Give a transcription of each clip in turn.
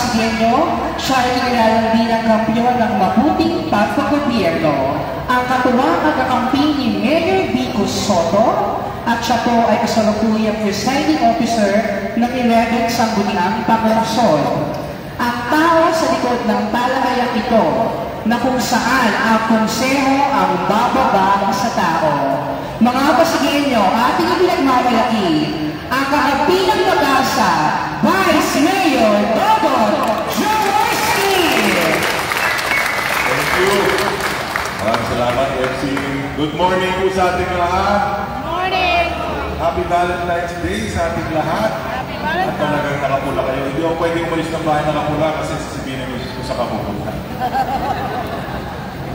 Pasigueño, siya ay kinilalang bilang kampiyon ng mabuting pagpapagobyerno. Ang katuwang pagkakampi ni Mayor Vico Soto at siya po ay kasalukuyang presiding officer ng 11 Sangguniang Pangunason. Ang tao sa likod ng talayang ito na kung saan ang konseho ang bababa sa tao. Mga Pasigueño, ating pinagmamalaki ang kakampilang pag-asa, Vice Mayor Dodon Jaworski. Thank you. Maraming salamat, FC. Good morning po sa ating lahat. Good morning. Happy Valentine's Day sa ating lahat. Happy At Valentine's. talagang nakapula kayo. Hindi ako pwede umalis ng bahay nakapula kasi sasabihin ng Diyos ko sa kapupunta.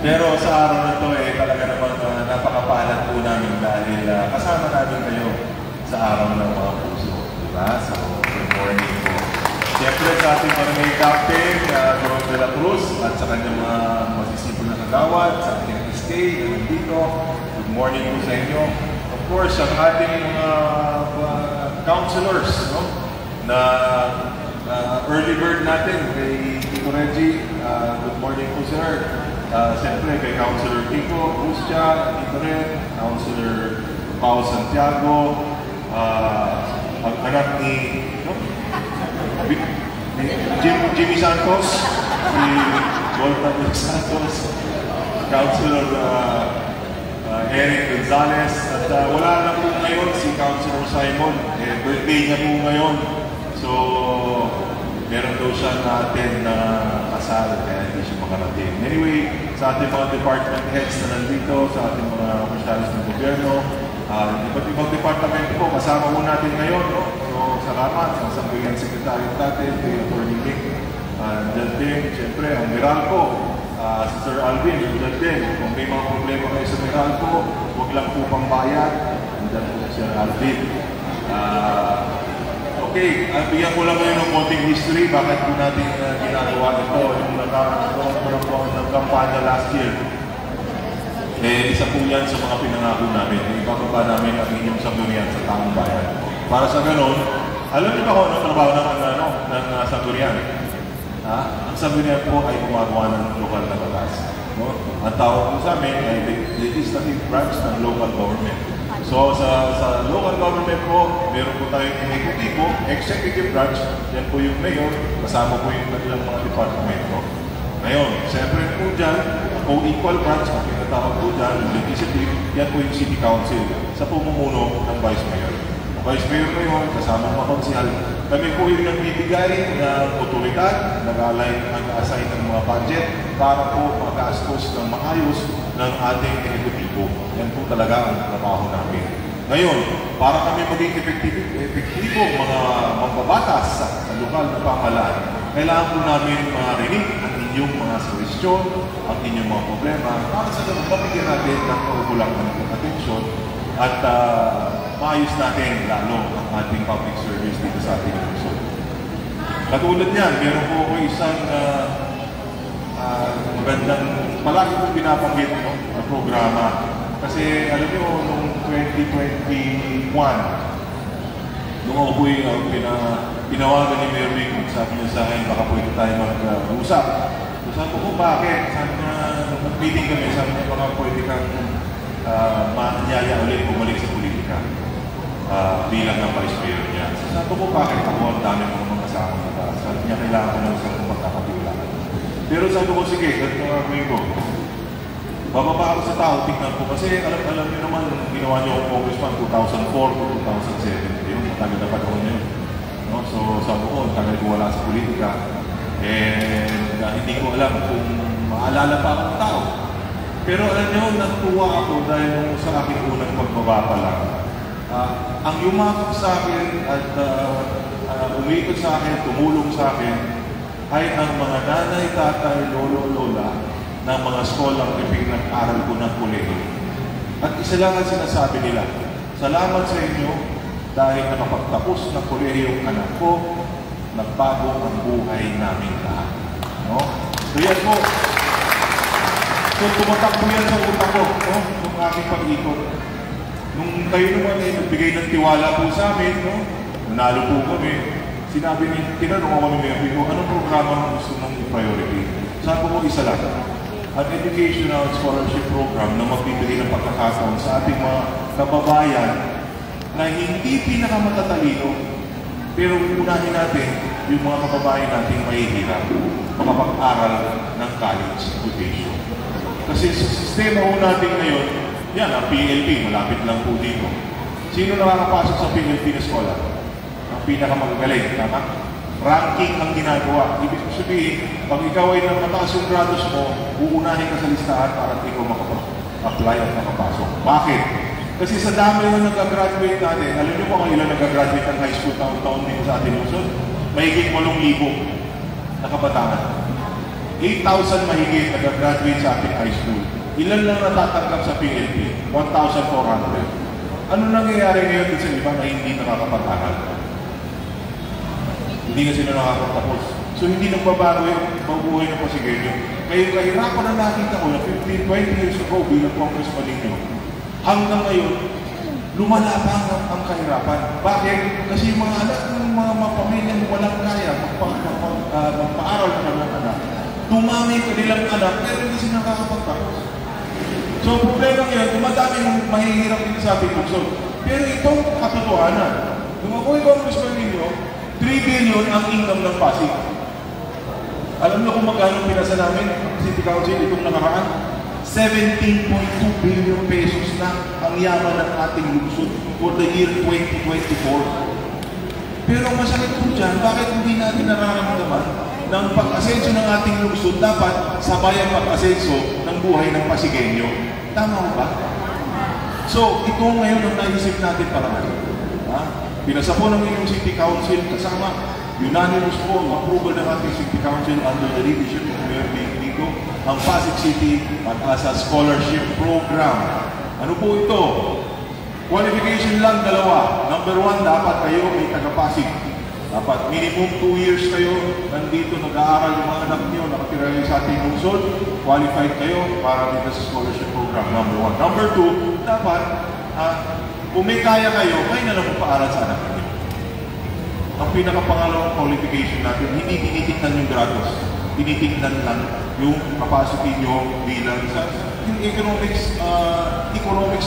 Pero sa araw na ito, talaga namang napakapalad po namin dahil kasama namin kayo sa araw ng mga puso. Diba? So, good morning po. Siyempre sa ating barangay captain, Joel de la Cruz, at sa kanyang mga masisipon na kagawad, sa ating SK na nandito. Good morning po sa inyo. Of course, ang ating mga counselors, no? Na early bird natin, kay Tito Reggie, good morning po sir. Siyempre kay Councilor Kiko Bustia, Tito Red, Councilor Pao Santiago, ang anak ni Jimmy Santos, si Volta Santos, Councilor Eric Gonzalez, at wala na po ngayon si Councilor Simon, birthday niya po ngayon. So, meron daw siya na-attend na kasal, kaya hindi siya makarating. Anyway, sa ating mga department heads na nandito, sa ating mga opisyalis ng gobyerno, iba't ibang departamento po, kasama po natin ngayon. No? So, salamat sa Sangguniang Secretary natin, kay Atty. Nick. Diyan din, siyempre, ang Meralco, si Sir Alvin, diyan din. Kung may mga problema kayo sa Meralco, huwag lang po pang bayad. Diyan po si Sir Alvin. Okay, bigyan ko lang ngayon ng konting history. Bakit po natin ginagawa ito? Yung nagkaroon po ng kampanya last year. Isa po yan sa mga pinangako namin. Ibababa namin ang inyong sanggunian sa taong bayan. Para sa ganon, alam niyo ba kung anong trabaho ng sanggunian? Ang sanggunian po ay gumagawa ng lokal na batas. No? Ang tawag po sa amin ay legislative branch ng local government. So sa local government po, meron po tayong executive branch, yan po yung mayor, kasama po yung kanilang mga departamento. Ngayon, siyempre po dyan, co-equal branch, ang pinatawag po dyan, yung legislative, yan po yung city council, sa pumumuno ng vice mayor. Ang vice mayor ngayon, kasama ng mga konsihal, kami po yung nagbibigay ng otoridad, nag-assign ng mga budget para po mag-gastos ng maayos ng ating ekutibo. Yan po talaga ang trabaho namin. Ngayon, para kami maging epektibo mga mambabatas sa lokal na pamahalaan, kailangan po namin marinig ang inyong mga suwestyon, ang inyong mga problema, para sa ganun mabigyan natin ng kaukulang ng atensyon at maayos natin lalo ang ating public service dito sa ating lungsod. Katulad niyan, meron po ako isang magandang, palagi kong binabanggit na programa. Kasi alam niyo, noong 2021, nung ako po yung pinawagan ni Mayor Vic, sabi niya sa akin, baka pwede tayo mag-usap. So sabi ko, bakit? Sabi niya, nung meeting kami, sabi niya, baka pwede kang manyaya ulit bumalik sa politika bilang ng vice mayor niya. So sabi ko, bakit ako? Ang dami mga mga kasama na. Sabi niya, kailangan ko ng isang pagkakatiwalaan. Pero sabi ko, sige, ganito nga gawin ko. Bababa ako sa tao, tignan ko. Kasi alam niyo naman, ginawa niyo akong congressman 2004 to 2007. Yung matagal na panahon niyo. No? So sabi ko, tagal ko wala sa politika. Hindi ko alam kung maalala pa akong tao. Pero alam niyo, natuwa ako dahil sa aking unang pagbaba pa lang. Ang yumakap sa akin at umikot sa akin, tumulong sa akin, ay ang mga nanay, tatay, lolo, lola ng mga skolang pinag-aral ko ng kolehiyo. At isa lang ang sinasabi nila, salamat sa inyo dahil nakapagtapos ng kolehiyo ang anak ko, nagbago ang buhay namin lahat. No? So yan po. So tumatak po yan sa utak ko, no? Nung aking pag-ikot. Nung kayo naman ay nagbigay ng tiwala po sa amin, no? Nanalo po kami. sinabi niya, tinanong ako ni Mayor Vico, anong programa ang gusto mong i-priority? Sabi ko, isa lang. An educational scholarship program na magbibigay ng pagkakataon sa ating mga kababayan na hindi pinakamatatalino, pero unahin natin yung mga kababayan natin mahihirap makapag-aral ng college education. Kasi sa sistema ho natin ngayon, yan, ang PLP, malapit lang po dito. Sino nakakapasok sa PLP na scholar? Ang pinakamagagaling, tama? Ranking ang ginagawa. Ibig sabihin, pag ikaw ay mataas yung grados mo, uunahin ka sa listahan para ikaw makapag-apply at makapasok. Bakit? Kasi sa dami na nag-graduate natin, alam niyo kung ilan nag-graduate ng high school taon-taon dito sa ating Luzon? Mahigit 8,000 na kabataan. 8,000 mahigit nag-graduate sa ating high school. Ilan lang natatanggap sa PLP? 1,400. Ano nangyayari ngayon sa iba na hindi nakakapag-aral? Hindi na sila nakakapagtapos. So hindi nagbabago yung mabuhay ng Pasigenyo. Kaya kahirapan na nakita ko na 15, 20 years ago bilang congressman ninyo. Hanggang ngayon, lumalabang ang kahirapan. Bakit? Kasi yung mga anak ng mga pamilyang walang kaya magpaaral ng kanilang anak. Dumami yung kanilang anak, pero hindi sila nakakapagtapos. So, problema ngayon, dumadami yung mahihirap din sa ating lungsod. Pero itong katotohanan, kung ako yung congressman ninyo, 3 billion ang income ng Pasig. Alam niyo kung magkano pinasa namin City Council itong nakaraan? 17.2 billion pesos na ang yaman ng ating lungsod for the year 2024. Pero masakit po dyan, bakit hindi natin nararamdaman ng pag-asenso ng ating lungsod dapat sabay ang pag-asenso ng buhay ng Pasigenyo? Tama ba? So, ito ngayon ang naisip natin para ngayon. Pinasa po ng inyong City Council kasama unanimous po ang approval ng ating City Council under the leadership of Mayor Vico ang Pasig City Pag-asa Scholarship Program. Ano po ito? Qualification lang dalawa. Number 1, dapat kayo ay taga-Pasig. Dapat minimum 2 years kayo nandito nag-aaral yung mga anak niyo, nakatira kayo sa ating lungsod, qualified kayo para dito sa scholarship program. Number 1. Number 2, dapat kung may kaya kayo, kayo na lang magpaaral sa anak niyo. Ang pinakapangalawang qualification natin, hindi tinitignan yung grados. Tinitignan lang yung capacity nyo bilang sa yung economics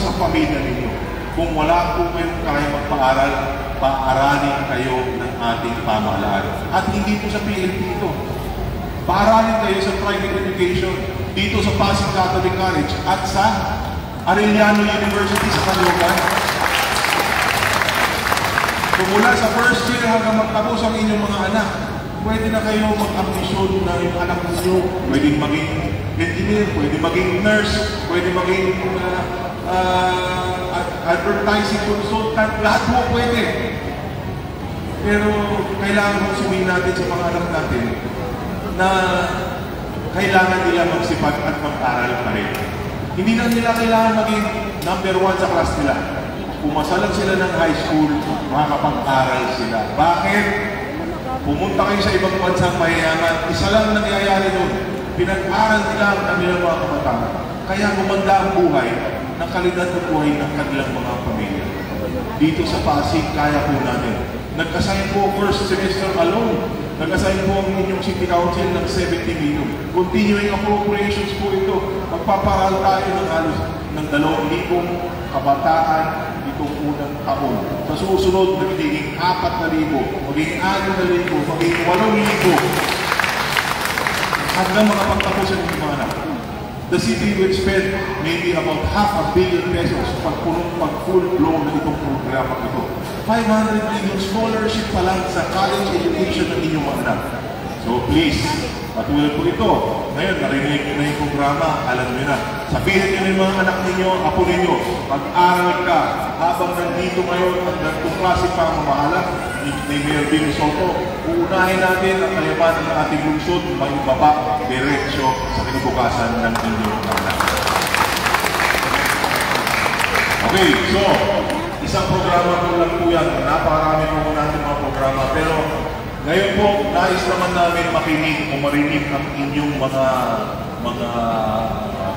ng pamilya ninyo. Kung wala po kayong kaya magpaaral, paaralin kayo ng ating pamahalaan. At hindi po sa PLP ito. Paaralin kayo sa private education dito sa Pasig Catholic College at sa Arellano University sa Caloocan. So mula sa first year hanggang magtapos ang inyong mga anak, pwede na kayo mag-ambisyon na yung anak ninyo, pwede maging engineer, pwede maging nurse, pwede maging advertising consultant, lahat mo pwede. Pero kailangan mong sumihin natin sa mga anak natin na kailangan nila magsipag at mag-aral pa rin. Hindi na nila kailangan maging number 1 sa class nila. Pumasa lang sila ng high school, makakapag-aral sila. Bakit? Pumunta kayo sa ibang bansang mayayaman, isa lang nangyayari doon. Pinag-aral nila ang kanilang mga kabataan. Kaya gumanda ang buhay ng kalidad ng buhay ng kanilang mga pamilya. Dito sa Pasig, kaya po natin. Nag-assign po first semester alone. Nag-assign po ang inyong City Council ng 70 million. Continuing appropriations po ito. Magpaparal tayo ng halos ng 2,000 kabataan itong unang taon. Sa susunod, magiging 4,000, magiging 6,000, magiging 8,000. Hanggang mga pagtapusin ng mga anak. The city will spend maybe about 500 million pesos pag full blown na itong programa ito. 500 million scholarship pa lang sa college education ng inyong mga anak. So please, patuloy po ito. Ngayon, narinig nyo na yung programa, alam nyo na. Sabihin nyo na yung mga anak ninyo, apo ninyo, mag-aral ka habang nandito ngayon ang nagtuklase pa ang mamahala ni Mayor Vico Soto. Uunahin natin ang kayamanan ng ating lungsod, mag-ibaba, diretsyo sa kinabukasan ng inyong anak. Okay, so, isang programa po lang po yan. Napakarami po natin mga programa. Pero ngayon po, nais naman namin makinig o marinig ang inyong mga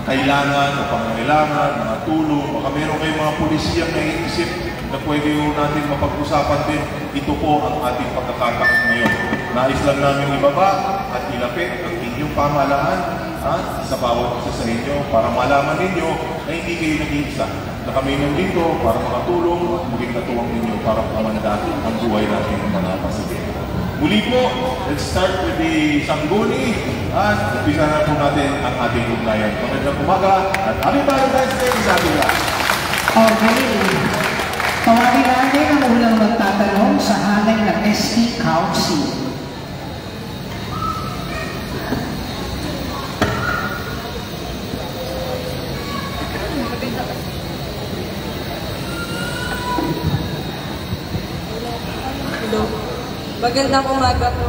kailangan o pangangailangan, mga tulong. Baka meron kayong mga pulisiyang naiisip na pwede natin mapag-usapan din. Ito po ang ating pagkakataon ngayon. Nais lang namin ibaba at ilapit ang inyong pamahalaan sa bawat isa sa inyo para malaman ninyo na hindi kayo nag-iisa. Na kami nandito para makatulong at maging katuwang ninyo para pamanda ang buhay natin ng mga pasigil. Muli po, let's start with the Sangguni at umpisa na po natin ang ating ugnayan. Magandang umaga at Happy Valentine's Day sa ating lahat. Okay. Tawagin natin ang unang magtatanong sa hanay ng SK Council. Hello. Magandang umaga po.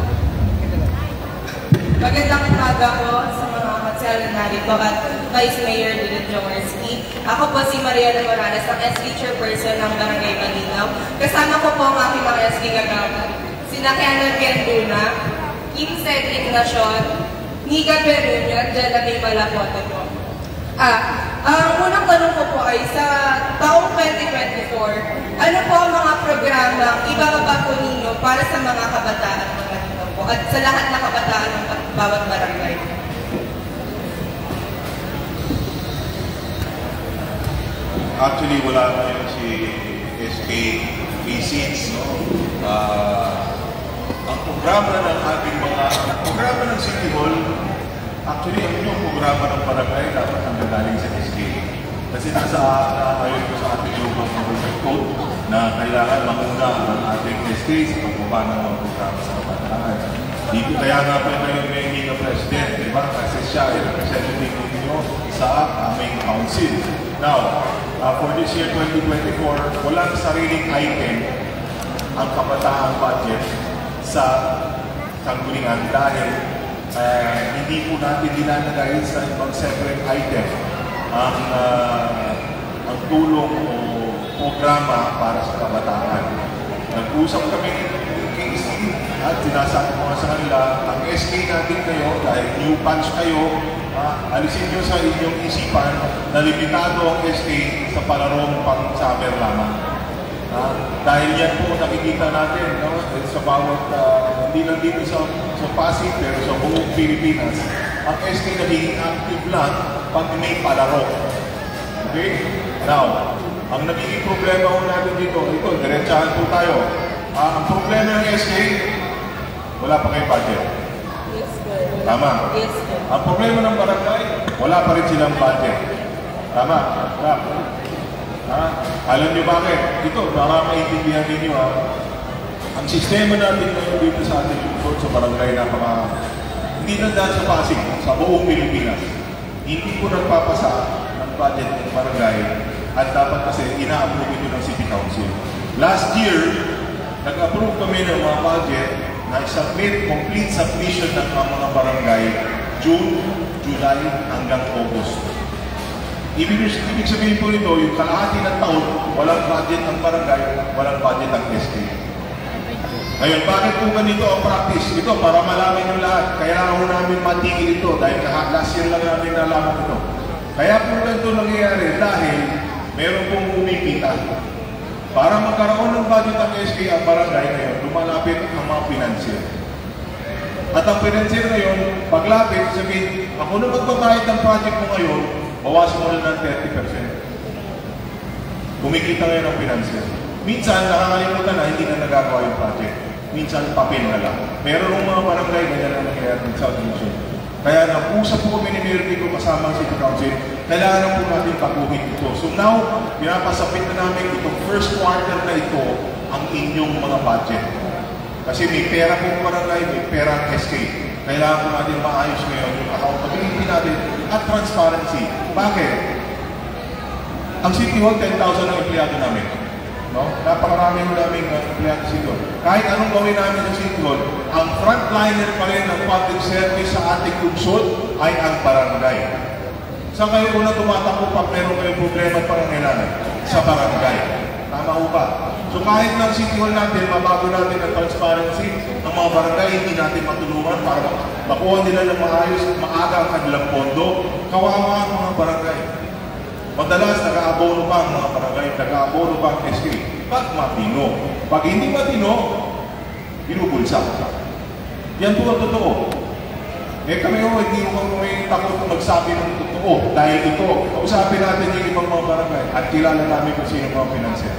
Magandang umaga po sa mga katsala narito at Vice Mayor Dudut Jaworski. Ako po si Mariana Morales, ang SK Chairperson ng Barangay Malinaw. Kasama ko po ang aking mga SK kagawad. Sina Kenan Kenduna, Kim Sed Ignacion, Niga Peruño at Jelani Malapote po. Ang unang tanong ko po ay sa taong 2024, ano po ang mga programa ibababa po ninyo para sa mga kabataan ng Malinaw po at sa lahat ng kabataan ng bawat barangay? Actually, wala ngayon si SK Visits, no? Ang programa ng ating programa ng City Hall, actually, ang inyong programa ng barangay dapat ang gagaling sa SK. Kasi ayon ko sa ating local government code na kailangan mauna ang ating SK sa pagbaba ng mga programa sa kabataan. Dito kaya nga po ngayon may hindi na president, di ba? Kasi siya ay representative ninyo sa aming council. Now, for this year 2024, walang sariling item ang kabataan budget sa Sangguniang dahil hindi po natin dinanagay sa ibang separate item ang tulong o programa para sa kabataan. Nag-usap kami kay SK at sinasabi ko sa kanila, ang SK natin kayo, dahil new punch kayo, alisin nyo sa inyong isipan na limitado ang SK sa palarong pang-summer lamang. Dahil yan po nakikita natin, no? Sa bawat, hindi lang dito sa Pasig, pero sa buong Pilipinas, ang SK naging active lang pag may palaro. Okay? Now, ang nagiging problema ko natin dito, ito, diretsahan po tayo. Ang problema ng SK, wala pa kayong budget. Yes, sir. Tama? Yes, sir. Ang problema ng barangay, wala pa rin silang budget. Tama? Alam niyo bakit? Ito, para maintindihan ninyo ang sistema natin ngayon dito sa ating lungsod, sa barangay na hindi na dahil sa Pasig, sa buong Pilipinas. Hindi po nagpapasa ng budget ng barangay at dapat kasi ina-approve ito ng City Council. Last year, nag-approve kami ng mga budget na complete submission ng mga barangay June, July hanggang August. Ibig sabihin po nito, yung kalahati ng taon, walang budget ang barangay, walang budget ang SK. Ngayon, bakit po ganito ang practice? Ito, para malaman yung lahat. Kaya ako namin matigil ito dahil last year lang namin nalaman ito. Kaya po ganito nangyayari dahil meron pong umipita. Para magkaroon ng budget ang SK ang barangay ngayon, lumalapit ang mga financier. At ang financier ngayon, paglapit, sabihin, ako na magbabayad ng project mo ngayon, bawasin mo lang ng 30%. Kumikita ngayon ang financier. Minsan, nakakalimutan na hindi na nagagawa yung project. Minsan, papel na lang. Meron ng mga barangay, ganyan na nangyayari ng South Division. Kaya nag-usap po kami ni Mayor Kiko kasama ang City Council, kailangan po natin paguhin ito. So now, pinapasapit na namin itong first quarter na ito ang inyong mga budget. Kasi may pera po barangay, may pera ang SK. Kailangan po natin maayos ngayon yung accountability natin at transparency. Bakit? Ang City Hall, 10,000 ang empleyado namin. No? Napakarami mo namin empleyado sa City Hall. Kahit anong gawin namin sa City Hall, ang frontliner pa rin ng public service sa ating lungsod ay ang barangay. Saan kayo unang tumatakbo pag meron kayong problema at pangangailangan? Sa barangay. Tama ho ba? So kahit ng City Hall natin, mabago natin ang transparency, ang mga barangay hindi natin matulungan para makuha nila ng maayos, maaga ang kanilang pondo, kawawa ang mga barangay. Madalas, nag-aabono pa ang mga barangay, nag-aabono pa ang SK. Pag matino. Pag hindi matino, binubulsa. Yan po ang totoo. Kami hindi ko may takot magsabi ng totoo. Dahil ito, kausapin natin yung ibang mga barangay at kilala namin kung sino mga financier.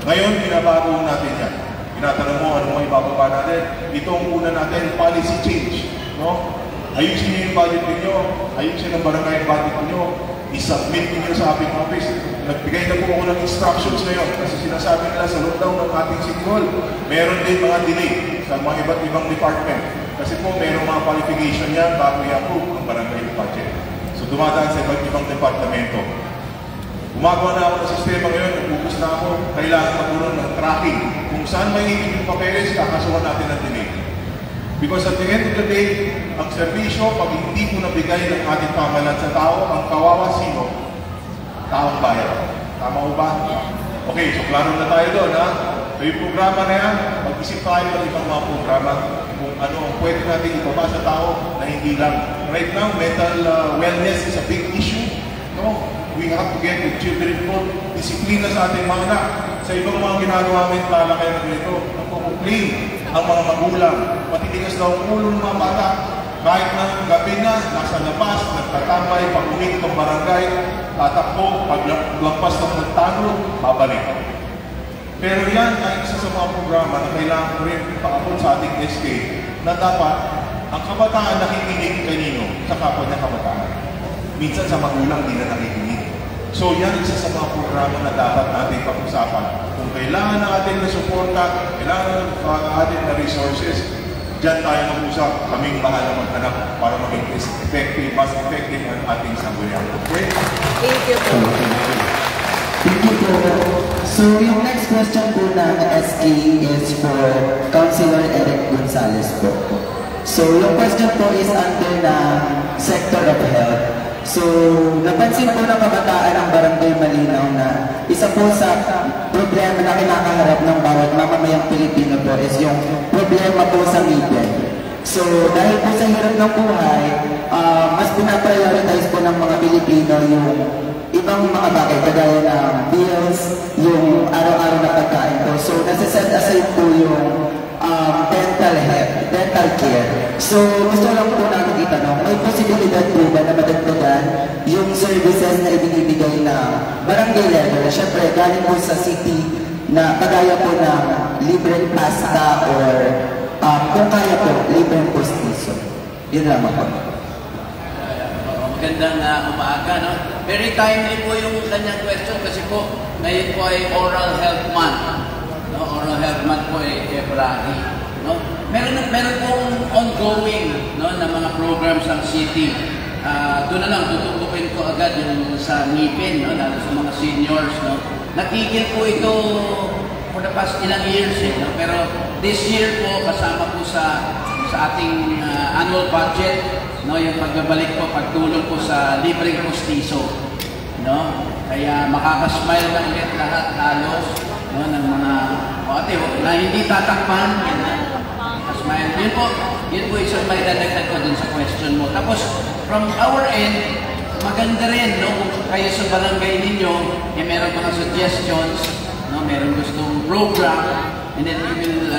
Ngayon, binabago natin yan. Tinatanong mo, ano may bababa natin? Itong una natin, policy change. No? Ayusin niyo yung budget ninyo, ayusin ang barangay budget ninyo, i-submit ninyo sa ating office. Nagbigay na po ako ng instructions ngayon kasi sinasabi nila sa lockdown ng ating city hall, meron din mga delay sa mga iba't ibang department. Kasi po, mayroong mga qualification yan bago i-approve ang barangay budget. So, dumadaan sa iba't ibang departamento. Gumagawa na ako ng sistema ngayon, nag-focus na ako, kailangan magkaroon ng tracking. Kung saan may ibig yung papeles, kakasuhan natin ng delay. Because at the end of the day, ang serbisyo, pag hindi po nabigay ng ating pamahalaan sa tao, ang kawawa sino? Taong bayan. Tama ko ba? Okay, so klaro na tayo doon, ha? So yung programa na yan, mag-isip tayo ng ibang mga programa kung ano ang pwede natin ibaba sa tao na hindi lang. Right now, mental wellness is a big issue. No? We have to get the children involved. Disiplina sa ating mga anak. Sa ibang mga ginagawa namin, talakay na ganito, nagpo-complain ang mga magulang. Matitigas daw ang ulo ng mga bata. Kahit na gabi na, nasa labas, nagtatambay, pag-uwi ng barangay, tatakbo, paglagpas ng nagtanong, babalik. Pero yan ay isa sa mga programa na kailangan ko rin paabot sa ating SK na dapat ang kabataan nakikinig kanino sa kapwa niya kabataan. Minsan sa magulang hindi na nakikinig. So yan isa sa mga programa na dapat natin pag-usapan. Kung kailangan natin na suporta, kailangan natin na resources, dyan tayo mag-usap, kaming bahala maghanap para maging effective, mas effective ang ating sambuyan. Okay? Thank you po. Thank you po. So yung next question po ng SK is for Councilor Eric Gonzalez po. So yung question po is under na sector of health. So napansin po ng kabataan ng Barangay Malinaw na isa po sa problema na kinakaharap ng bawat mamamayang Pilipino po is yung problema po sa ngipin. So dahil po sa hirap ng buhay, mas pinaprioritize po ng mga Pilipino yung ibang mga bagay kagaya ng bills, yung araw-araw na pagkain po. So nasa-set aside po yung dental health, dental care. So gusto lang po natin itanong, may posibilidad po ba na madagdagan yung services na ibinibigay na barangay level? Siyempre, galing po sa city na kagaya po ng libreng pasta or kung kaya po, libreng postiso. Yun naman po. Magandang umaga, no? Very timely po yung kanyang question kasi po, ngayon po ay Oral Health Month. No? Oral Health Month po ay February. No? Meron pong ongoing, no, na mga programs ng city. Doon na lang, tutukukin ko agad yung sa ngipin, no, lalo sa mga seniors. No? Natigil po ito for the past ilang years. No? Pero this year po, kasama po sa ating annual budget, no, yung pagbabalik po, pagtulong po sa libreng postiso. No? Kaya makakasmile na ulit lahat halos, no, ng mga ate na hindi tatakpan. Smile. Yun po isang may dadagdag ko dun sa question mo. Tapos, from our end, maganda rin, no, kung kayo sa barangay ninyo, meron mga suggestions, no, meron gustong program, and then we will,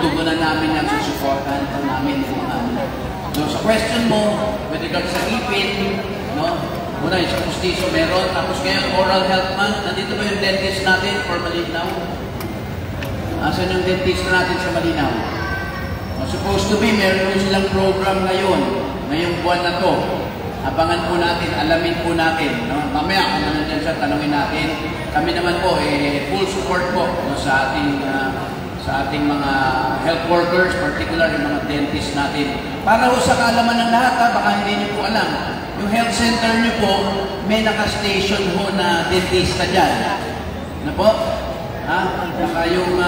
tutugunan namin yan, susuportan namin. So, sa question mo, with regard sa ipin, no, muna yung sa postiso meron, tapos ngayon, Oral Health Month, nandito ba yung dentist natin for Malinaw? Asan yung dentist natin sa Malinaw? Supposed to be, meron po silang program ngayon, ngayong buwan na to. Abangan po natin, alamin po natin. No? Mamaya, kung ano dyan siya, tanongin natin. Kami naman po, full support po, no, sa ating mga health workers, particular yung mga dentist natin. Para ho sa kaalaman ng lahat, baka hindi niyo po alam. Yung health center niyo po, may naka-station ho na dentista dyan. Ano po? Baka yung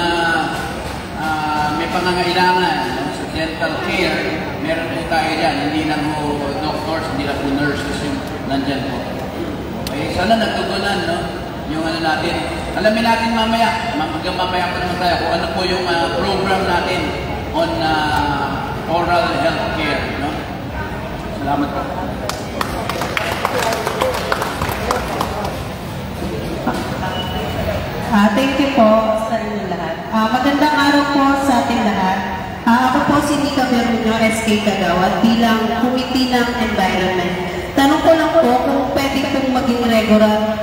may pangangailangan, no, sa dental care, meron po tayo dyan. Hindi lang po doctors, hindi lang po nurses yung nandyan po. Okay, sana nagtugunan, no, yung ano natin. Alamin natin mamaya, hanggang mamaya pa naman tayo kung ano po yung program natin on oral health care. No? Salamat po. Thank you po sa inyo lahat. Magandang araw po sa ating lahat. Ako po si Nika Bermuño, SK Kagawad, bilang Committee ng Environment. Tanong ko lang po kung pwede pong maging regular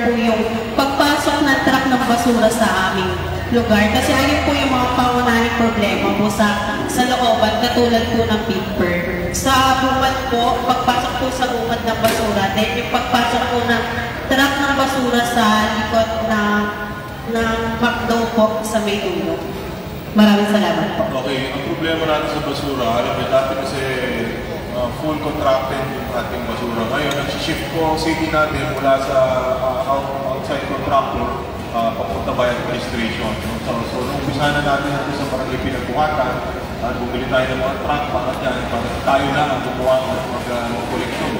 po yung pagpasok ng truck ng basura sa aming lugar. Kasi ayun po yung mga pangunahing problema po sa looban, katulad po ng paper. Sa bungad po, pagpasok po sa bungad ng basura, then yung pagpasok po ng truck ng basura sa likod ng McDo po sa may dulo. Maraming salamat po. Okay, ang problema natin sa basura, alam mo, dati kasi full contracted yung ating basura. Ngayon, nag-shift po city natin mula sa outside contractor papunta by administration. So nung umpisa na natin sa barangay Pinagbuhatan, bumili tayo ng mga truck para dyan, para tayo na ang gumawa ng mag-collection.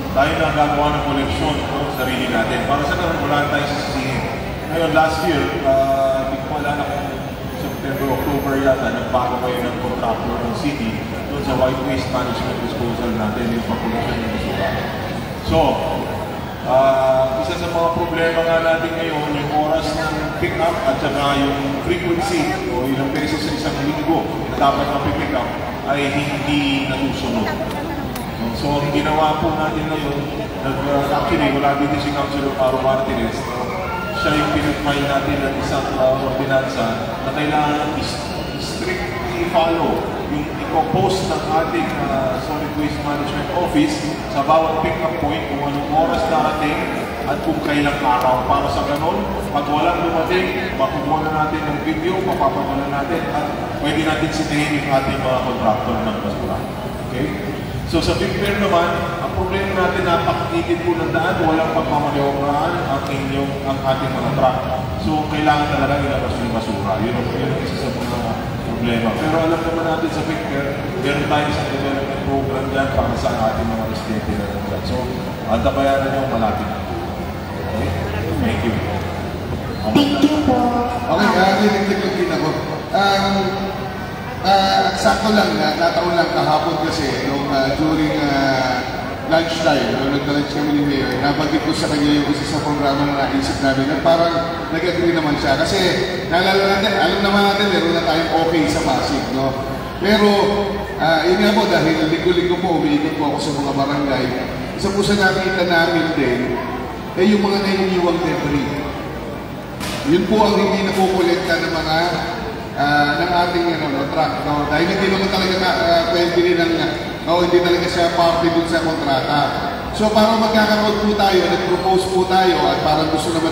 Tayo na gagawa ng collection ng sarili natin. Para sa ganun, wala tayo sisihin. Ngayon, last year, hindi ko alala kung September, October yata, nagbago kayo ng contractor ng city doon sa white waste management disposal natin, yung pag-collection ng basura. So, isa sa mga problema nga natin ngayon, yung oras ng pick-up at saka yung frequency o ilang beses sa isang linggo na dapat na pick up ay hindi natusunod. So, ang ginawa po natin ngayon, actually, wala dito si Councilor Caro Martinez, siya yung pinag-file natin ng isang ordinansa na kailangan strictly follow yung i-compose ng ating Solid Waste Management Office sa bawat pick-up point kung anong oras darating at kung kailang araw. Para sa ganon, pag walang dumating, makukuha na natin ng video, mapapadala natin at pwede natin sitihin yung ating mga contractor ng basura. Okay? So sa Big Bear naman, ang problema natin, napakitid po ng daan, walang pagmamaniwaan ang ating mga truck. So kailangan talaga ilabas yung basura. Yun ang isa sa mga problema. Pero alam naman natin sa Big Bear, meron tayo sa development program dyan para sa ating mga residente na dyan. So, antabayanan nyo malapit. Okay? Thank you. Thank you po. Okay, nilagdag din ako. Sakto lang, nataon lang kahapon kasi during lunchtime, nag-lunch kami ni Mayor, nabanggit ko sa kanya yung isa sa programa na naisip namin na parang nag-agree naman siya. Kasi naalala natin, alam naman natin, meron na tayong okay sa Pasig, no? Pero, yun nga po, dahil linggo-linggo po, umiikot po ako sa mga barangay. Isa po sa nakita namin din, yung mga naiiwang debris. Yun po ang hindi nakukolekta ng mga ng ating truck. No? Dahil hindi naman talaga pwede rin hindi talaga siya party dun sa kontrata. So para magkakaroon po tayo, nag-propose po tayo at parang gusto naman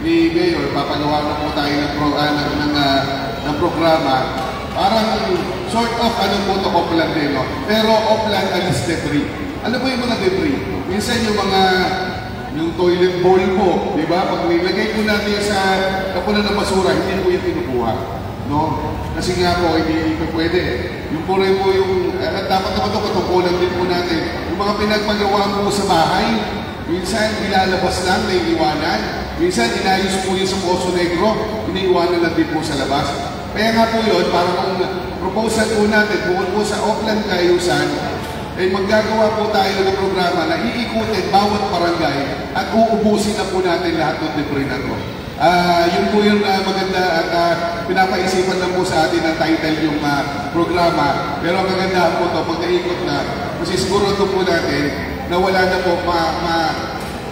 ni Mayor, papagawa na po tayo ng programa. Parang sort of po ito, Oplan din. No? Pero Oplan alis debris. Ano po yung mga debris? Minsan yung toilet bowl po, di ba? Pag nilagay po natin sa kapunan ng basura, hindi po yung pinukuha. No? Kasi nga po, hindi po pwede. Yung po rin po yung, dapat naman ito katukulan din po natin. Yung mga pinagpagawa po sa bahay, minsan ilalabas lang, naiiwanan. Minsan inayos po yun sa Poso Negro, iniiwanan lang din po sa labas. Kaya nga po yun, parang kung proposal po natin, bukod po sa Auckland Kaayusan, ay maggagawa po tayo ng programa na iikutin bawat barangay at uubusin na po natin lahat ng debris na ito. Yun po yung maganda at pinapaisipan lang po sa atin ng title yung programa. Pero ang maganda po ito, pag naikot na, kasi siguro ito po natin na wala na po,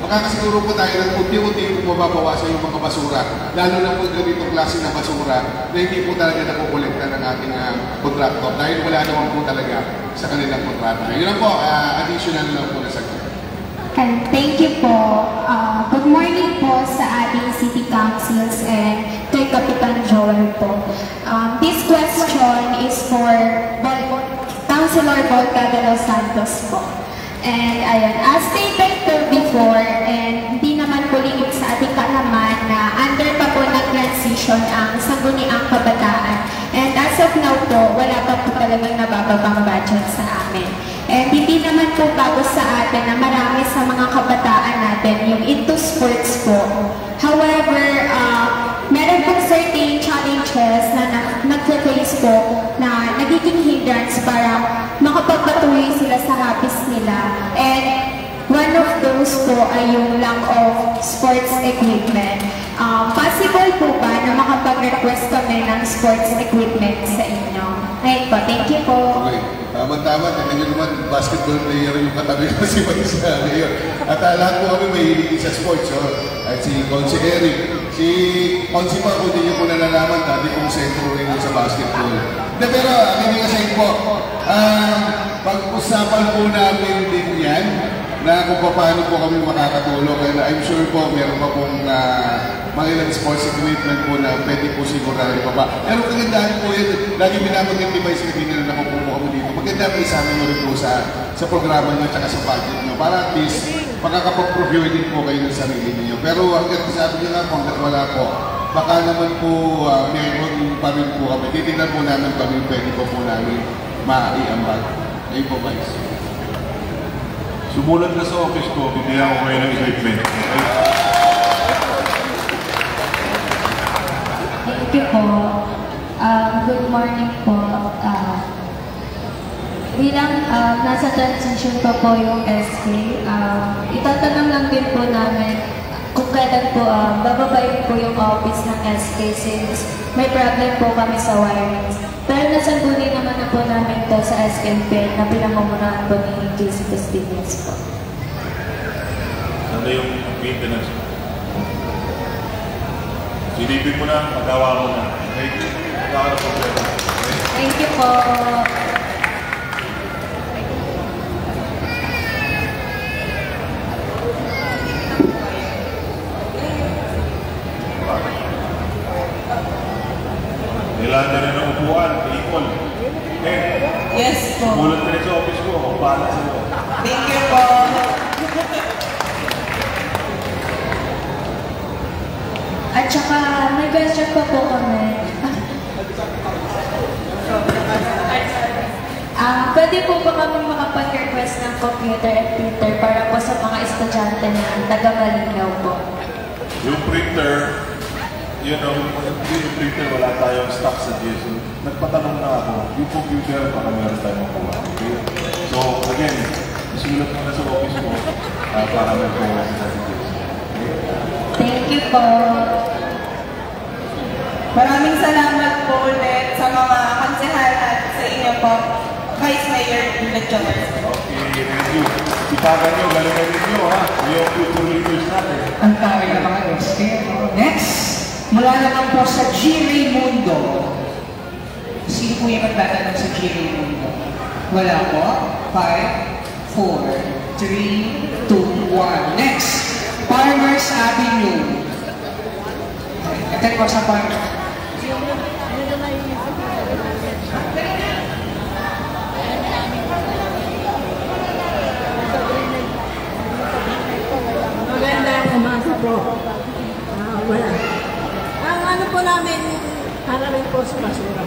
makakasiguro po tayo ng unti-unti mababawasan yung mga basura. Lalo na po ganitong klase na basura na hindi po talaga nakukolekta ng ating kontraktor dahil wala naman po talaga sa kanilang kontrata. Yun lang po, additional lang po na sagot. Thank you po. Good morning po sa ating City Councils and kay Kapitan Joel po. This question is for Councilor Volca de los Santos po. And ayun, as stated po before, and hindi naman po lingid sa ating kaalaman na under pa po ng transition ang Sangguniang Kabataan. And as of now po, wala pa po talagang nabababang budget sa amin. And hindi naman po bago sa atin na marami sa mga kabataan natin yung into sports po. However, meron po certain challenges na nag-face po na nagiging hindrance para makapagpatuloy sila sa hobbies nila. And one of those po ay yung of sports equipment. Possible po ba na makapag-request kami ng sports equipment sa inyo? Ayun po, thank you po. Okay. Tama-tama, tignan nyo naman, basketball player yung katabi ko si Marisa ngayon. At lahat po kami mahilig sa sports. At si Consi Eric, si Consi pa, kung hindi nyo po nalalaman, dati pong sentro rin sa basketball. De, pero, aminin ka sa inyo po, pag-usapan po namin din yan, na kung paano po kami makakatulong. And I'm sure po, meron pa pong mga ilang sports equipment po na pwede po sigurado pa ba. Pero kagandahan po yun, lagi binabag-device na din na nakupupo kami dito. Maganda po isama nyo rin po sa programa nyo at sa budget nyo para at least makakapag-procure din po kayo ng sarili niyo. Pero hanggang sabi nyo nga po, hanggang wala po, baka naman po meron pa rin po kami. Titignan po namin kami pwede po namin maiambag. Ayun po, guys. Sumulat ka sa office ko, bibigyan ko kayo ng equipment. Thank you po. Good morning po. Bilang nasa transition pa po yung SK, itatanong lang din po namin kung kailan po bababayin po yung office ng SK since may problem po kami sa wiring. Pero nasangguni naman na po namin to sa SKNP na pinamumunahan po ni JC Castillas po. Sana yung maintenance mo? Silipin mo na, magawa mo na. Thank you. Magkakaroon po kayo. Thank you po. Kailangan na rin ang upuan, equal. Yes po. Mulat ka rin sa office ko, ako pala sa'yo. Thank you po. At saka, may question pa po kami. Pwede po ba kami makapag-request ng computer and printer para po sa mga estudyante na taga-Malinaw po? Yung printer, yung printer, wala tayong stock sa GSU. Nagpatanong na ako, yung computer, baka meron tayong makuha. Okay? So, again, isulat mo na sa office mo para may kuha sa GSU. Thank you po. Maraming salamat po ulit sa mga kansehal at sa inyo po, Vice Mayor Juliet Jomers. Okay, thank you. Itagan nyo, galingan ninyo, ha? Yung future leaders natin. Ang tayo na mga SK. Next, mula naman po sa G. Raymundo. Sino po yung magtatanong sa G. Raymundo? Wala po. 5, 4, 3, 2, 1. Next, Farmers Avenue. Ito po sa Farmers. Magandang umasa po. Wala. Ang ano po namin, para rin po sa basura.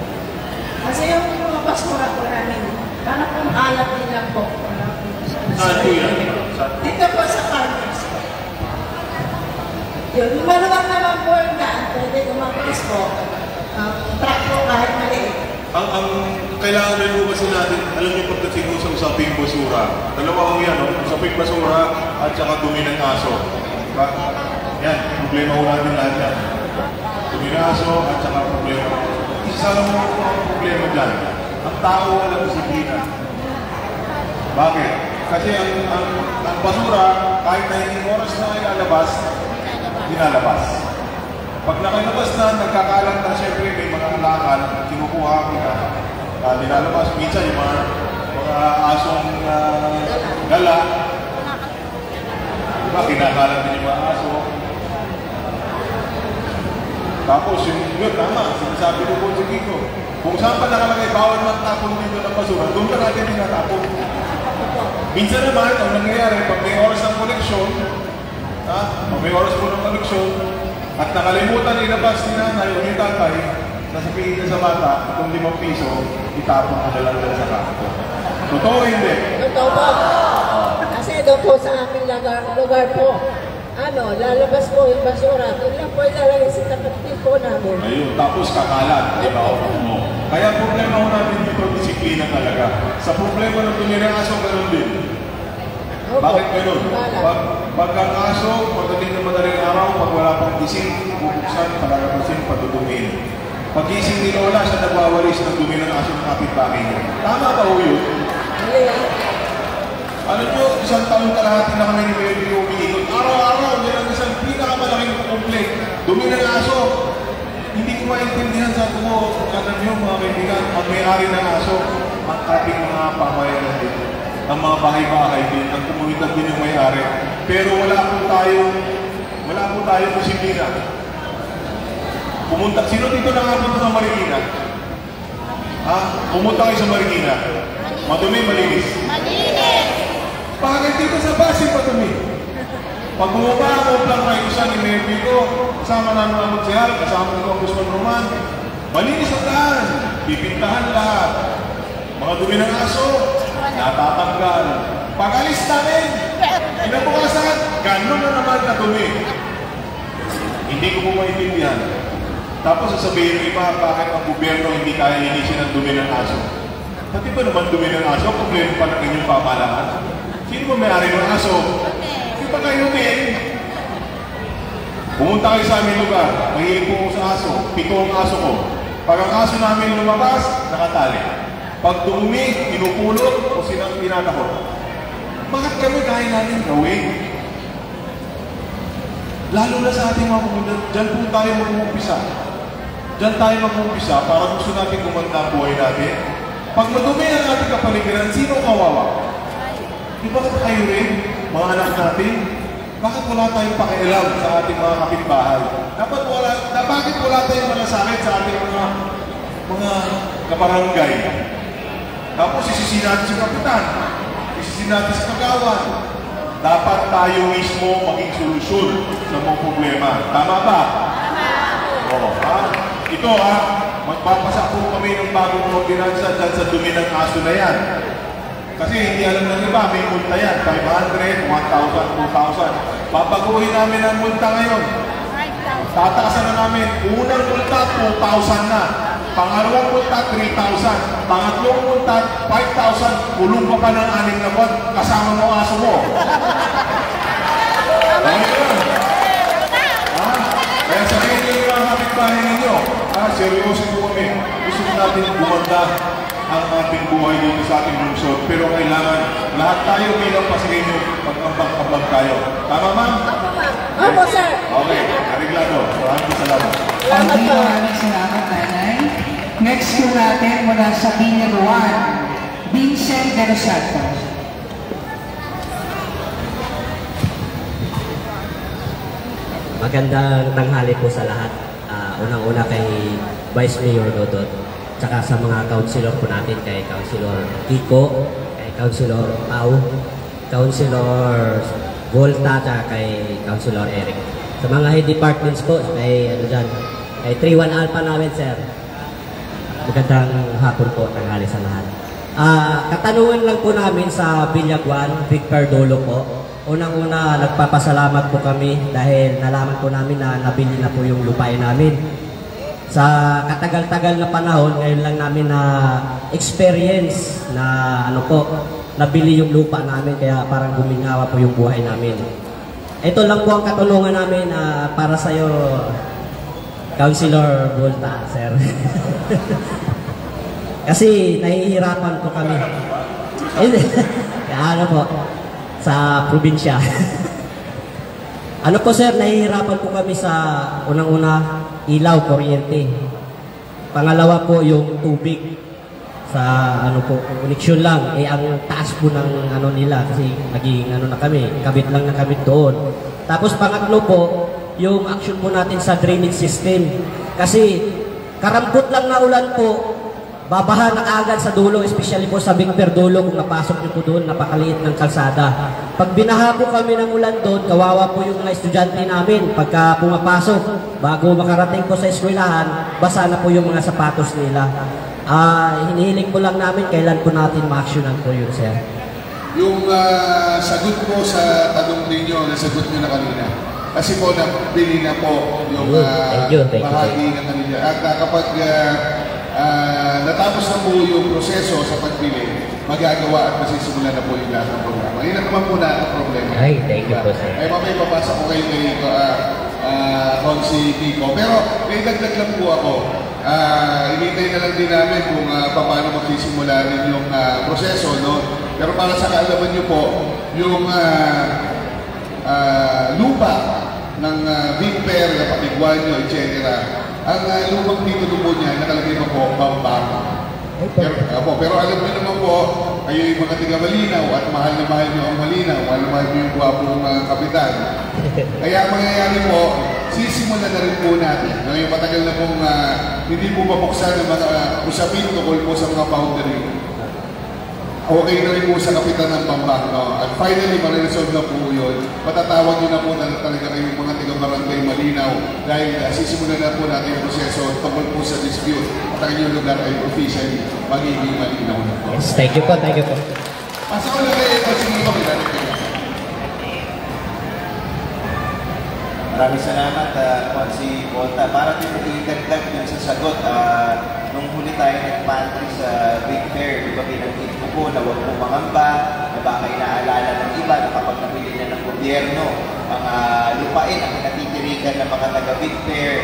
Kasi yung mga basura po namin, para pong alat din lang po. Saan po yan? Dito po sa farmers. Yun, maluwag naman po yung daan, pwede umapis po. Truck po kahit maliit. Ang kailangan rin po kasi natin, alam niyo pagdating mo sa usaping basura, dalawa ko yan, usaping basura at saka dumi ng aso. Diba? Yan, problema ko natin lahat yan. Dumi ng aso at saka problema. Isa lang mo ang problema dyan. Ang tao walang disiplina. Bakit? Kasi ang basura, kahit na hindi oras na ilalabas, dinalabas. Pag nakalabas na, nagkakalat na, siyempre may mga lakal, kinukuha kita, dinalabas. Minsan yung mga asong gala, diba, kinakalat din yung mga aso. Tapos yun, tama, sinasabi ko po sa Kiko, kung saan pa nakalagay, bawal magtapon dito ng basura, doon ka natin tinatapon. Minsan naman, ang nangyayari, pag may oras ng koleksyon, pag may oras po ng koleksyon, at nakalimutan ilabas ni nanay o ni tatay, sasabihin niya sa bata, itong 5 piso, itapon ko na lang sa kanto. Totoo hindi? Totoo po. Kasi doon po sa aming lugar po, lalabas po yung basura. Doon lang po ilalagay sa tapat po namin. Ayun, tapos kakalat, di ba? Kaya problema ko natin dito, disiplina talaga. Sa problema ng tumirang aso, ganun din. Bakit ganun? Pag ang aso, pagdating ng madaling araw, pag wala pang gising, bubuksan, palalabasin, padudumin. Pag gising ni Lola, siya nagwawalis ng dumi ng aso ng kapitbahay niya. Tama ba ho yun? Alam nyo, isang taon kalahati na kami ni Baby umiikot. Araw-araw, yan ang isang pinakamalaking complaint. Dumi ng aso. Hindi ko maintindihan sa ko, alam nyo mga kaibigan, ang may-ari ng aso, ang ating mga pamayanan dito. Ang mga bahay-bahay din, ang komunidad din yung may-ari. Pero wala po tayong disiplina. Sino dito nakapunta sa Marikina? Pumunta kayo sa Marikina. Madumi, malinis? Malinis! Bakit dito sa Pasig madumi? Pag bumaba ako lang kayo isa ni Mary ko, kasama namin ang magsihal, kasama ko ang Guzman Roman, malinis ang daan, pipintahan lahat. Mga dumi ng aso, natatanggal. Pag-alis namin, kinabukasan, gano'n na naman kadumi. Hindi ko po maintindihan. Tapos sasabihin ng iba, bakit ang gobyerno hindi kaya linisin ang dumi ng aso? Pati ba naman dumi ng aso, problema pa ng inyong pamahalaan? Sino ba may-ari ng aso? Hindi ba kayo din? Pumunta kayo sa aming lugar, mahilig po ako sa aso, 7 ang aso ko. Pag ang aso namin lumabas, nakatali. Pag dumi, pinupulot o tinatahol. Bakit kami kaya namin gawin? Lalo na sa ating mga komunidad, dyan po tayo mag-uumpisa. Dyan tayo mag-uumpisa para gusto natin gumanda ang buhay natin. Pag madumi ang ating kapaligiran, sino kawawa? Di ba kayo rin, mga anak natin? Bakit wala tayong pakialam sa ating mga kapitbahay? Bakit wala tayong malasakit sa ating mga kabarangay? Tapos isisi natin sa kapitan, isisi natin sa kagawan. Dapat tayo mismo maging solusyon sa mga problema. Tama ba? Tama! Ito magpapasa po kami ng bagong ordinansa dyan sa dumi ng aso na yan. Kasi hindi alam ng iba, may multa yan. 500, 1,000, 2,000. Papaguhin namin ang multa ngayon. Tataasan na namin. Unang multa, 2,000 na. Pangalawang multa, 3,000. Pangatlong multa, 5,000. Kulong pa pa ng 6 na buwan. Kasama mo aso mo. Kaya sabihin niyo yung mga kapitbahay ninyo. Seryoso po kami. Gusto natin gumanda ang ating buhay dito sa ating lungsod. Pero kailangan lahat tayo bilang Pasigueño mag-ambag-ambag tayo. Tama, ma'am? Opo, sir. Okay, ariglado. Maraming salamat. Maraming salamat, nanay. Next po natin mula sa Binyag 1, Vincent de los Santos. Magandang tanghali po sa lahat. Unang-una kay Vice Mayor Dodot, tsaka sa mga councilor po natin, kay Councilor Kiko, kay Councilor Pau, Councilor Volta, tsaka kay Councilor Eric. Sa mga head departments po, kay kay 31 Alpha namin, sir. Magandang hapon po, tanghali sa lahat. Katanungan lang po namin sa Bilyagwan, Big Perdolo po. Unang-una, nagpapasalamat po kami dahil nalaman po namin na nabili na po yung lupain namin. Sa katagal-tagal na panahon, ngayon lang namin na experience na nabili yung lupa namin, kaya parang guminawa po yung buhay namin. Ito lang po ang katulungan namin para sa'yo, Councilor Volta, sir. Kasi nahihirapan po kami. Kaya po, sa probinsya. Po sir, nahihirapan po kami sa unang-una, ilaw, kuryente. Pangalawa po yung tubig. Sa koneksyon lang. Ang taas po ng nila kasi naging na kami, kabit lang na kabit doon. Tapos pangatlo po, yung action po natin sa drainage system. Kasi karampot lang na ulan po, babaha na kaagad sa dulo, especially po sa Big Perdolo, kung napasok niyo po doon, napakaliit ng kalsada. Pag binaha po kami ng ulan doon, kawawa po yung mga estudyante namin. Pagka pumapasok, bago makarating po sa eskwelahan, basa na po yung mga sapatos nila. Hinihiling po lang namin, kailan po natin ma-actionan po yun, sir. Yung sagot po sa tanong ninyo, nasagot nyo na kanina. Kasi po, nabili na po yung bahagi na kanina. At kapag natapos na po yung proseso sa pagbili, magagawa at masisimulan na po yung lahat ng programa. Yun naman po na ang problema. Ay, thank you po, sir. Ay, mamaya papasa ko kayo kay Konsi Kiko. Pero may dagdag lang po ako. Inintay na lang din namin kung paano magsisimula rin yung proseso, no? Pero para sa kaalaman nyo po, yung lupa ng Big Bear, na Patigwanyo, etc. Ang lupang título po niya, nakalagay mo po, Bambang. Pero alam niyo naman po, kayo yung mga tiga Malinaw at mahal na mahal niyo ang Malinaw, mahal na mahal niyo yung gwapong kapitan. Kaya mangyayari po, sisimulan na rin po natin. Ngayon matagal na pong hindi po mabuksan ng mga usapin tungkol po sa mga boundary. Okay na rin po sa kapitan ng Bambang. No? At finally, mariresolve na po yun. Matatawag nyo na po na talaga kayong mga tiga-barangay Malinaw dahil sisimulan na po natin yung proseso tungkol po sa dispute at ang inyong lugar ay officially magiging Malinaw na po. Yes, thank you po, thank you po. Pasok ko lang kayo, sige ko, Maraming salamat, Konsi Volta. Para idagdag dun sa sagot, nung huli tayo nag-pantry sa Big Bear, di ba binanggit ko po na huwag po mangamba, na baka inaalala ng iba na kapag nabili na ng gobyerno ang lupain ang natitirikan ng mga taga-Big Bear,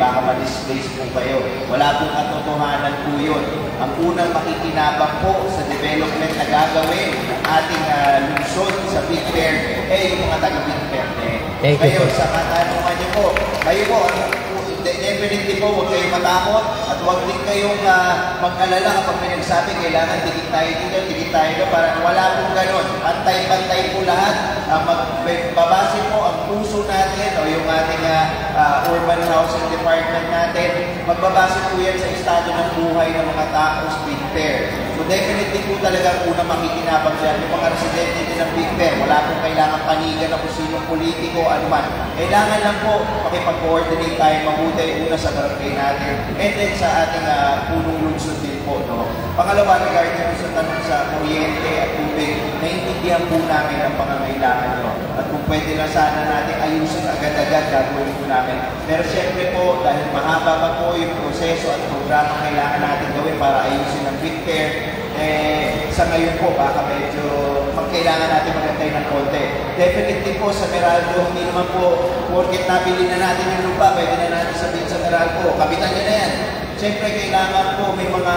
baka ma-displace po kayo. Wala pong katotohanan po yun. Ang unang makikinabang po sa development na gagawin ng ating lungsod sa Big Bear, yung mga taga-Big Bear. Ngayon, sa katanungan niyo po, kayo po, definitely po, huwag kayong matakot at huwag din kayong mag-alala kapag may nagsabi, kailangan tigit tayo dito, parang wala pong ganon. Pantay-pantay po lahat. Babase po ang puso natin o yung ating urban housing department natin. Magbabase po yan sa estado ng buhay ng mga tao sa Big Bear. So definitely po talaga una makikinabang dyan. Yung mga residente din ng Big Bear, wala pong kailangan panigan na kung sinong politiko, anuman. Kailangan lang po makipag-coordinate tayo mabuti una sa barangay natin and then sa ating punong lungsod din po. No? Pangalawa, regarding sa tanong sa kuryente at tubig, naiintindihan po namin ang pangangailangan nyo. At kung pwede na sana natin ayusin agad-agad, gagawin po namin. Pero siyempre po, dahil mahaba pa po yung proseso at programa kailangan natin gawin para ayusin ang Big Bear, sa ngayon po, baka medyo magkailangan natin magantay ng konti. Definitely po sa Meralco, hindi naman po, porket nabili na natin yung lupa, pwede na natin sabihin sa Meralco, kapitan nyo na yan. Siyempre, kailangan po may mga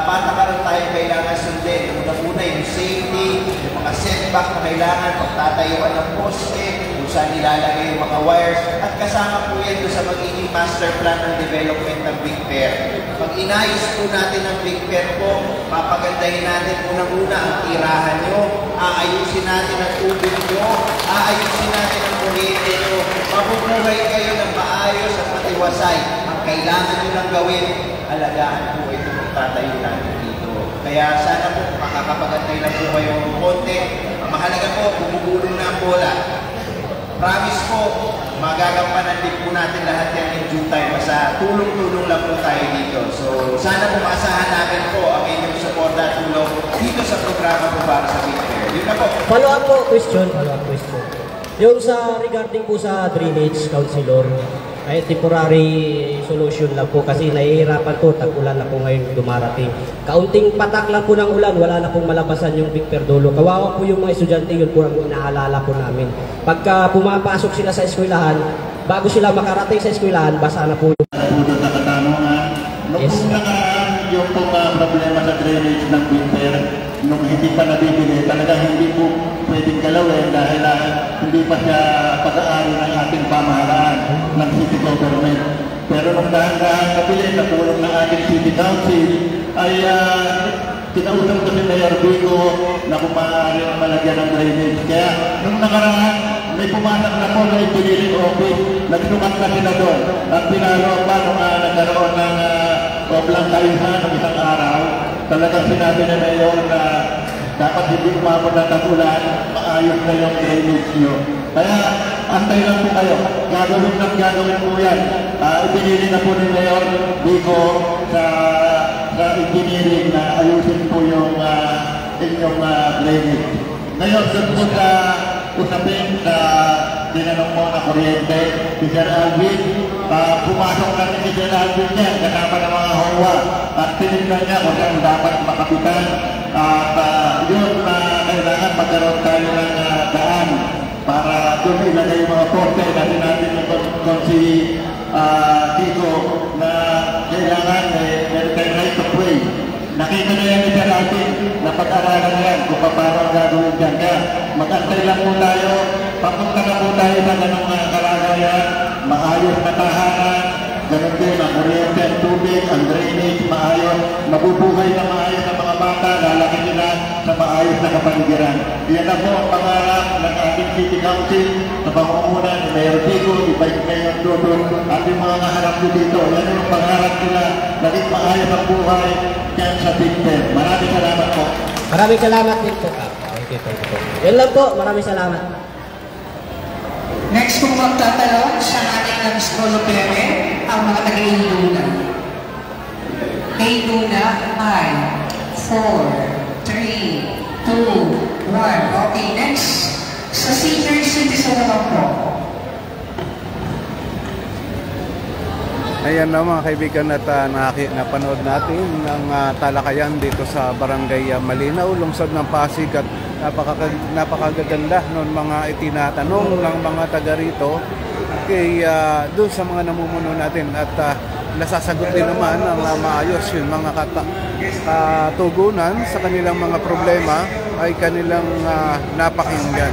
patakaran tayo kailangan sundin. Una-una yung safety, yung mga setback na kailangan, pagtatayuan ng poste, kung saan nilalagay yung mga wires, at kasama po yan doon sa magiging master plan ng development ng Big Bear. Pag inayos po natin ang Big Bear po, papagandahin natin unang-una ang tirahan nyo, aayusin natin ang tubig nyo, aayusin natin ang kuryente nyo, mabubuhay kayo ng maayos at matiwasay. Ang kailangan nyo lang gawin, alagaan po ito kung tatayo natin dito. Kaya sana po makakapagantay lang po kayo ng konti. Ang mahalaga po, bumubulong na ang bola. Promise po, magagampanan din po natin lahat yan in due time. Basta tulong-tulong lang po tayo dito. So, sana po maasahan namin po ang inyong support at tulong dito sa programa po para sa Big Bear. Yun na po. Follow-up question. Yung sa regarding po sa drainage, Councilor, ay temporary solution lang po kasi nahihirapan po, tag-ulan na po ngayon dumarating. Kaunting patak lang po ng ulan, wala na pong malabasan yung Big Bear dulo. Kawawa po yung mga estudyante, yun po ang inaalala po namin. Pagka pumapasok sila sa eskwelahan, bago sila makarating sa eskwelahan, basa na po yung... na katanungan. Nung nakaraan yung problema sa drainage ng Big Bear, nung hindi pa nabibili, talaga hindi po pwedeng galawin dahil hindi pa siya pag-aari ng ating pamahalaan ng city government. Pero nung dahan-dahan nabili, natulong ng ating city council, ay kinausap ko si Mayor Vico na kung maaari ang malagyan ng drainage. Kaya nung nakaraan, may pumatak na po na engineering office, nagsukat na sila doon. At pinaro pa nung nagkaroon ng oblang kayuhan ng isang araw, talagang sinabi ni Mayor na dapat hindi umabot ng tagulan, maayos na yung drainage nyo. Kaya antay lang po kayo, gagawin po yan. Ibinili na po ni Mayor Vico sa engineering na ayusin po yung inyong drainage. Ngayon, doon po sa usapin sa tinanong mo na kuryente, si Sir Alvin, pumasok natin si Sir Alvin yan, kasama ng mga HOA. At tinignan niya kung saan dapat makapitan. At yun na kailangan magkaroon tayo ng daan para doon ilagay yung mga porte. Dati natin yung si Kiko na kailangan meron tayo right of way. Nakita na yan niya natin na pag-aralan yan kung paano ang gagawin dyan. Kaya mag-antay lang po tayo, papunta na po tayo na ganong kalagayan, maayos na tahanan, ganun din ang kuryente, ang tubig, ang drainage, maayos, mabubuhay na maayos ng mga bata, lalaki nila sa maayos na kapaligiran. Yan na po ang pangarap ng ating City Council sa pangunguna ni Mayor Kiko, ni Vice Mayor Dodon, at yung mga naharap dito. Yan ang pangarap nila, naging maayos ang buhay dyan sa Big Bear. Maraming salamat po. Maraming salamat din po. Thank you. Yan lang po, maraming salamat. Next kung magtatanong sa ating ng Skolo Pere, ang mga taga-Iluna. Iluna ay 4, 3, 2, 1. Okay, next. Sa senior citizen naman po. Ayan na mga kaibigan at napanood natin ng talakayan dito sa Barangay Malinaw, lungsod ng Pasig at napakagaganda noon mga itinatanong ng mga taga rito kay doon sa mga namumuno natin at nasasagot din naman ng maayos yun mga katugunan sa kanilang mga problema ay kanilang napakinggan.